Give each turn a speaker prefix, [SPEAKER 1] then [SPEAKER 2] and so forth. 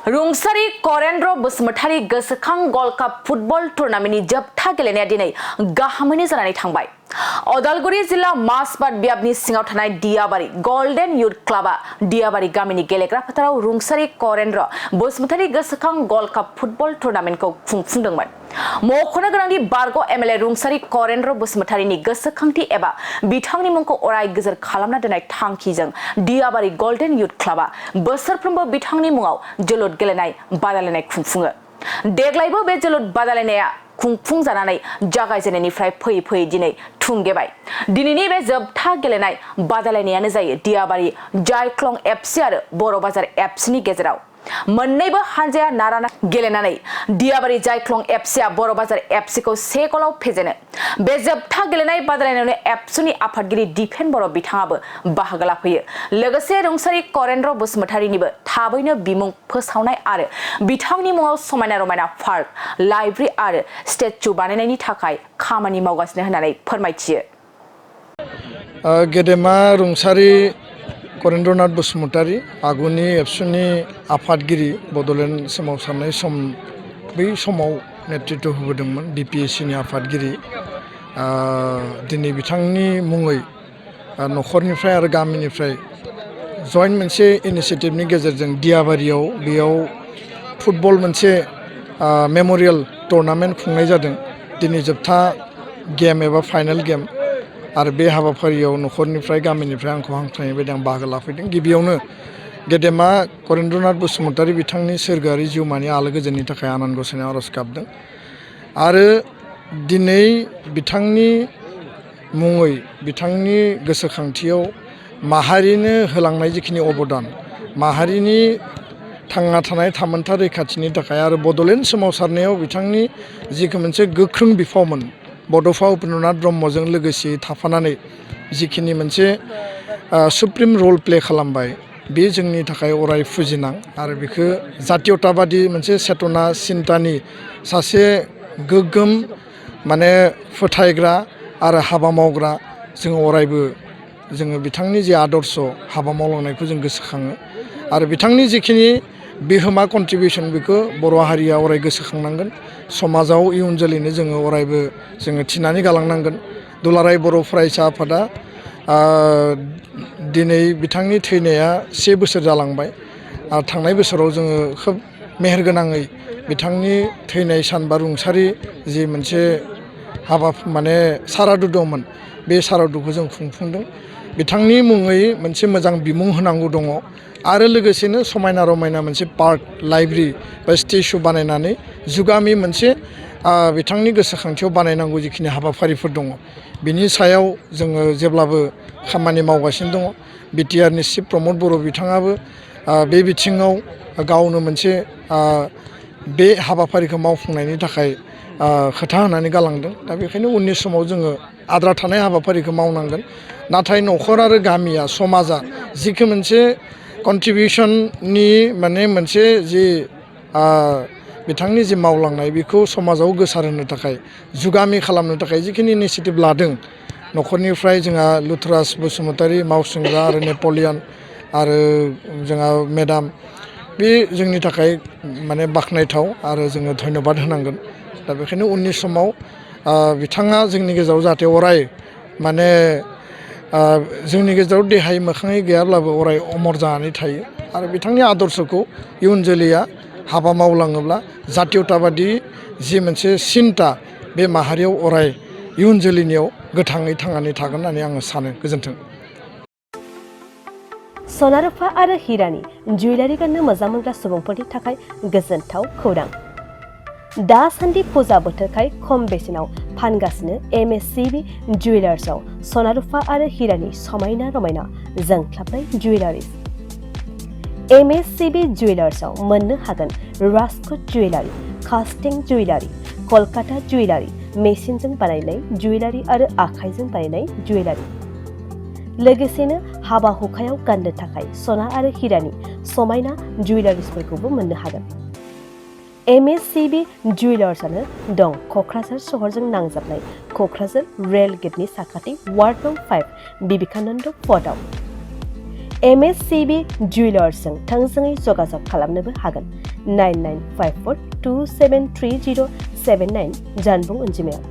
[SPEAKER 1] रुंसारि करेन्द्र बसुमतारी गोसोखां gold cup football टुर्नामेन्टनि जोबथा गेलेनाया दिनै गाहामैनो जानानै थांबाय। अदालगुरि जिल्ला मासबाद बियाबनि सिङाव थानाय दियाबारि गल्डेन युथ क्लाबा दियाबारि गामिनि गेलेग्रा फोथाराव रुंसारि करेन्द्र बसुमतारी गोसोखां गल्ड काप फुटबल टुर्नामेन्टखौ खुंफुंदोंमोन। मख'नो गोनांदि बारग' एमएलए रुंसारि करेन्द्र बसुमतारीनि गोसोखांथि एबा बिथांनि मुंखौ अराय गोजोर खालामना दोननाय थांखिजों दियाबारि गल्डेन युथ क्लाबा बोसोरफ्रोमबो बिथांनि मुङाव जोलुर गेलेनाय बादायलायनाय खुंफुङो। देग्लायबो बे जोलुर बादायलायनाया खुंफुंजानानै जागायजेननायनिफ्राय फैयै फैयै दिनै थुंगेबाय। दिनैनि बे जोबथा गेलेनाय बादायलायनायानो जायो दियाबारि जायख्लं एफसि आरो बर' बाजार एफसिनि गेजेराव। मोन्नैबो हानजाया नारा-नाथा गेलेनानै दियाबारि जायख्लं एफसिआ बर' बाजार एफसिखौ 1 गलाव फेजेनो। बे जोबथा गेलेनाय बादायलायनायावनो एफसिनि आफादगिरि दिपेन बर' बिथाङाबो बाहागो लाफैयो। लोगोसे रुंसारि करेन्द्र बसुमतारीनिबो थाबैनो बिमुं फोसावनाय आरो बिथांनि मुङाव समायना-रमायना पार्क, लाइब्रेरि आरो स्टेचु बानायनायनि थाखाय खामानि मावगासिनो होननानै फोरमायथियो।
[SPEAKER 2] गेदेमा रुंसारि करेन्द्रनाथ बसुमतारी आगुनि एबसुनि आफादगिरि बड'लेण्ड सोमावसारनाय सम बै समाव नेतृत्व होबोदोंमोन बिपिएससिनि आफादगिरि। दिनै बिथांनि मुङै न'खरनिफ्राय आरो गामिनिफ्राय जयेन्ट मोनसे इनिसियेटिभनि गेजेरजों दियाबारियाव बेयाव फुटबल मोनसे मेम'रियेल टुर्नामेन्ट खुंनाय जादों। दिनै जोबथा गेम एबा फाइनाल गेम आरो बे हाबाफारियाव न'खरनिफ्राय गामिनिफ्राय आंखौ हांख्रायनाय बायदि आं बाहागो लाफैदों। गिबियावनो गेदेमा करेन्द्रनाथ बसुमतारी बिथांनि सोरगोआरि जिउमानि आलो गोजोननि थाखाय आनान गसाइनाव आर'ज गाबदों आरो दिनै बिथांनि मुङै बिथांनि गोसोखांथियाव माहारिनो होलांनाय जिखिनि अबदान, माहारिनि थांना थानाय थामोनथा रैखाथिनि थाखाय आरो बड'लेण्ड सोमावसारनायाव बिथांनि जिखि मोनसे गोख्रों बिफावमोन, बड'फा उपेन्द्रनाथ ब्रह्मजों लोगोसे थाफानानै जिखिनि मोनसे सुप्रिम रल प्ले खालामबाय, बे जोंनि थाखाय अराय फुजिनां आरो बेखौ जातीयताबादि मोनसे चेतना सिन्तानि सासे गोग्गोम माने फोथायग्रा आरो हाबा मावग्रा जोङो अरायबो जोङो बिथांनि जे आदर्श हाबा मावलांनायखौ जों गोसोखाङो आरो बिथांनि जिखिनि बिहोमा कन्ट्रिबिउसन बेखौ बर' हारिया अराय गोसोखांनांगोन। समाजाव इयुन जोलैनो जोङो अरायबो जोङो थिनानै गालांनांगोन। दुलाराय बर' फरायसा आफादा दिनै बिथांनि थैनाया 1 बोसोर जालांबाय आरो थांनाय बोसोराव जोङो खोब मेहेरगोनाङै बिथांनि थैनाय सान बा रुंसारि जि मोनसे हाबा माने सारादु दंमोन, बे सारादुखौ जों खुंफुंदों। बिथांनि मुङै मोनसे मोजां बिमुं होनांगौ दङ आरो लोगोसेनो समायना रमायना मोनसे पार्क, लाइब्रेरि बा स्टेचु बानायनानै जुगामि मोनसे बिथांनि गोसोखांथियाव बानायनांगौ जिखिनि हाबाफारिफोर दङ, बिनि सायाव जोङो जेब्लाबो खामानि मावगासिनो दङ। बिटिआरनि चिफ प्रमद बर' बिथाङाबो बे बिथिङाव गावनो मोनसे बे हाबाफारिखौ मावफुंनायनि थाखाय खोथा होनानै गालांदों। दा बेखायनो उननि समाव जोङो आद्रा थानाय हाबाफारिखौ मावनांगोन। नाथाय न'खर आरो गामिया, समाजा जिखि मोनसे कन्ट्रिबिउसननि माने मोनसे जि बिथांनि जि मावलांनाय बेखौ समाजाव गोसारहोनो थाखाय, जुगामि खालामनो थाखाय जिखिनि इनिसियेटिभ लादों, न'खरनिफ्राय जोंहा लुथ्रास बसुमतारी, मावसोमग्रा आरो नेपलियन आरो जोंहा मेडाम, बे जोंनि थाखाय माने बाख्नायथाव आरो जोङो धन्यबाद होनांगोन। दा बेखायनो उननि समाव बिथाङा जोंनि गेजेराव जाहाथे अराय माने जोंनि गेजेराव देहायै मोखाङै गैयाब्लाबो अराय अमर जानानै थायो आरो बिथांनि आदर्शखौ इयुन जोलैया हाबा मावलाङोब्ला जातीयताबादि जि मोनसे सिन्ता बे माहारियाव अराय इयुन जोलैनियाव गोथाङै थांनानै थागोन होननानै आङो सानो। गोजोन्थों।
[SPEAKER 3] सना रुफा आरो हिरानि जुवेलारि गाननो मोजां मोनग्रा सुबुंफोरनि थाखाय गोजोनथाव खौरां। दासान्दि फुजा बोथोरखाय खम बेसेनाव फानगासिनो एमएससिबि जुवेलार्सआव सना रुफा आरो हिरानि समायना रमायना जोंख्लाबनाय जुवेलारिस। एमएससिबि जुवेलार्सआव मोननो हागोन राजकोट जुवेलारि, कास्टिं जुवेलारि, कलकाता जुवेलारि, मेसिनजों बानायनाय जुवेलारि आरो आखाइजों बानायनाय जुवेलारि। लोगोसेनो हाबा हुखायाव गाननो थाखाय सना आरो हिरानि समायना जुवेलारिसफोरखौबो मोननो हागोन। एमएससिबि जुवेलार्सआनो दं क'क्राझार सहरजों नांजाबनाय क'क्राझार रेल गेटनि साखाथि वार्ड नं 5 बिबेकानन्द पथआव। MSCB Jewelersजों थोंजोङै जगाजग खालामनोबो हागोन 9954273079 जानबुं अनजिमायाव।